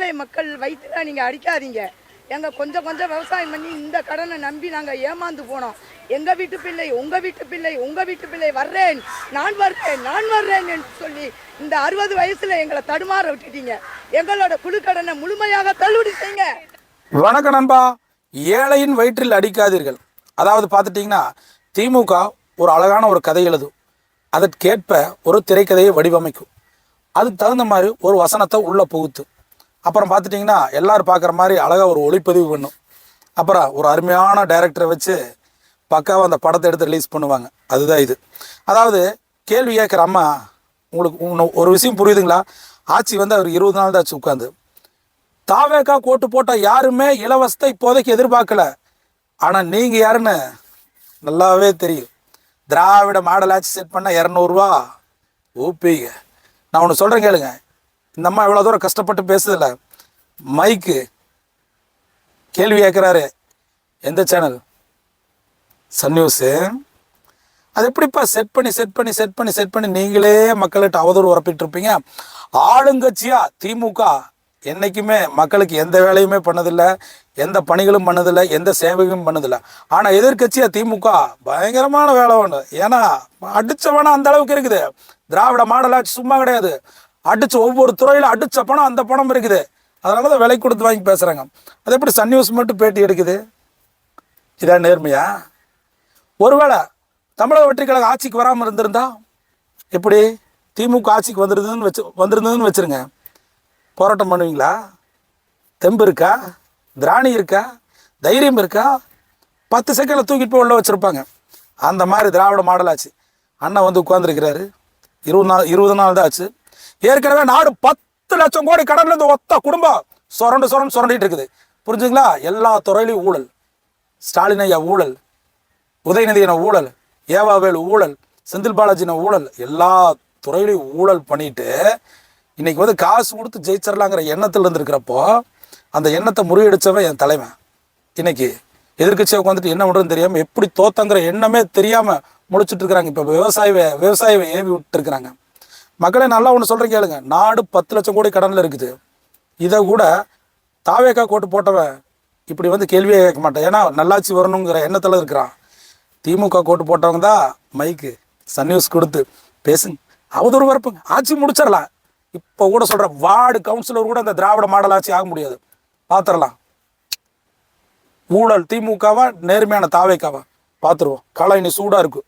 ஏழை மக்கள் வயிற்றுல நீங்கள் அடிக்காதீங்க. கொஞ்சம் கொஞ்சம் விவசாயம் பண்ணி இந்த கடனை நம்பி நாங்கள் ஏமாந்து போனோம். எங்கள் வீட்டு பிள்ளை, உங்கள் வீட்டு பிள்ளை, உங்கள் வீட்டு பிள்ளை வர்றேன், நான் வர்றேன் என்று சொல்லி இந்த 60 வயசுல எங்களை தடுமாற விட்டுட்டீங்க. எங்களோட குழு கடனை முழுமையாக தள்ளுபடி செய்யுங்க. வணக்கம் நண்பா. ஏழையின் வயிற்றில் அடிக்காதீர்கள். அதாவது பார்த்துட்டிங்கன்னா, திமுக ஒரு அழகான ஒரு கதை எழுதும், அதற்கேற்ப ஒரு திரைக்கதையை வடிவமைக்கும், அதுக்கு தகுந்த மாதிரி ஒரு வசனத்தை உள்ளே புகுத்தும். அப்புறம் பார்த்துட்டிங்கன்னா எல்லோரும் பார்க்குற மாதிரி அழகாக ஒரு ஒளிப்பதிவு பண்ணும். அப்புறம் ஒரு அருமையான டைரக்டரை வச்சு பக்காவாக அந்த படத்தை எடுத்து ரிலீஸ் பண்ணுவாங்க. அதுதான் இது. அதாவது கேள்வி கேட்குற அம்மா, உங்களுக்கு ஒரு விஷயம் புரியுதுங்களா? ஆட்சி வந்து அவர் 20 நாள் தான் ஆச்சு உட்காந்து. தாவேக்கா கோட்டு போட்டால் யாருமே இலவசத்தை இப்போதைக்கு எதிர்பார்க்கல. ஆனால் நீங்கள் யாருன்னு நல்லாவே தெரியும். திராவிட மாடல் ஆட்சி செட் பண்ணால் 200 ரூபா ஊப்பிங்க. நான் ஒன்று சொல்கிறேன் கேளுங்க. இந்த அம்மா எவ்வளோ தூரம் கஷ்டப்பட்டு பேசுதில்ல. மைக்கு கேள்வி கேட்குறாரு, எந்த சேனல்? Sun news. அது எப்படிப்பா செட் பண்ணி நீங்களே மக்கள்கிட்ட அவதூறு உரப்பிட்டு இருப்பீங்க? ஆளுங்கட்சியா திமுக என்றைக்குமே மக்களுக்கு எந்த வேலையுமே பண்ணதில்லை, எந்த பணிகளும் பண்ணதில்லை, எந்த சேவையும் பண்ணதில்லை. ஆனால் எதிர்கட்சியாக திமுக பயங்கரமான வேலை ஒன்று. ஏன்னா அடித்த பணம் அந்த அளவுக்கு இருக்குது. திராவிட மாடல் ஆட்சி சும்மா கிடையாது. அடிச்ச ஒவ்வொரு துறையில் அடித்த பணம் அந்த பணம் இருக்குது. அதனால தான் விலை கொடுத்து வாங்கி பேசுகிறாங்க. அது எப்படி சன் நியூஸ் மட்டும் பேட்டி எடுக்குது? இதான் நேர்மையா? ஒருவேளை தமிழக வெற்றி கழகம் ஆட்சிக்கு வராமல் இருந்திருந்தா எப்படி? திமுக ஆட்சிக்கு வந்திருந்ததுன்னு வச்சுருங்க, போராட்டம் பண்ணுவீங்களா? தெம்பு இருக்கா? திராணி இருக்கா? தைரியம் இருக்கா? 10 செகண்டில் தூக்கிட்டு போய் உள்ள வச்சுருப்பாங்க. அந்த மாதிரி திராவிட மாடல் ஆச்சு. அண்ணன் வந்து உட்கார்ந்துருக்கிறாரு. 20 நாள் தான் ஆச்சு. ஏற்கனவே நாடு 10 லட்சம் கோடி கடன்ல இருந்து ஒத்த குடும்பம் சுரண்டிட்டு இருக்குது. புரிஞ்சுங்களா? எல்லா துறையிலையும் ஊழல். ஸ்டாலின் ஐயா ஊழல், உதயநிதியின ஊழல், ஏவாவேலு ஊழல், செந்தில் பாலாஜின ஊழல், எல்லா துறையிலையும் ஊழல் பண்ணிட்டு இன்னைக்கு வந்து காசு கொடுத்து ஜெயிச்சிடலாங்கிற எண்ணத்தில் இருந்துருக்கிறப்போ அந்த எண்ணத்தை முறியடிச்சவன் என் தலைவன். இன்னைக்கு எதிர்கட்சியை உட்காந்துட்டு என்ன பண்ணுறதுன்னு தெரியாமல், எப்படி தோத்தங்கிற எண்ணமே தெரியாமல் முடிச்சுட்டு இருக்கிறாங்க. இப்போ விவசாயிவை ஏவி விட்டு இருக்கிறாங்க. மக்களே, நல்லா ஒன்று சொல்கிறேன் கேளுங்க. நாடு 10 லட்சம் கோடி கடனில் இருக்குது. இதை கூட தாவேக்கா கோட்டு போட்டவன் இப்படி வந்து கேள்வியே கேட்க மாட்டேன். ஏன்னா நல்லாட்சி வரணுங்கிற எண்ணத்தில் இருக்கிறான். திமுக கோட்டு போட்டவங்க தான் மைக்கு சன் நியூஸ் கொடுத்து பேசுங்க, அவதூறு வரப்புங்க, ஆட்சி முடிச்சிடலாம். இப்போ கூட சொல்கிறேன், வார்டு கவுன்சிலர் கூட அந்த திராவிட மாடல் ஆட்சி ஆக முடியாது. பார்த்துடலாம். ஊழல் திமுகவா நேர்மையான தாவேக்காவா பார்த்துருவோம். காலம் இனி சூடாக இருக்கும்.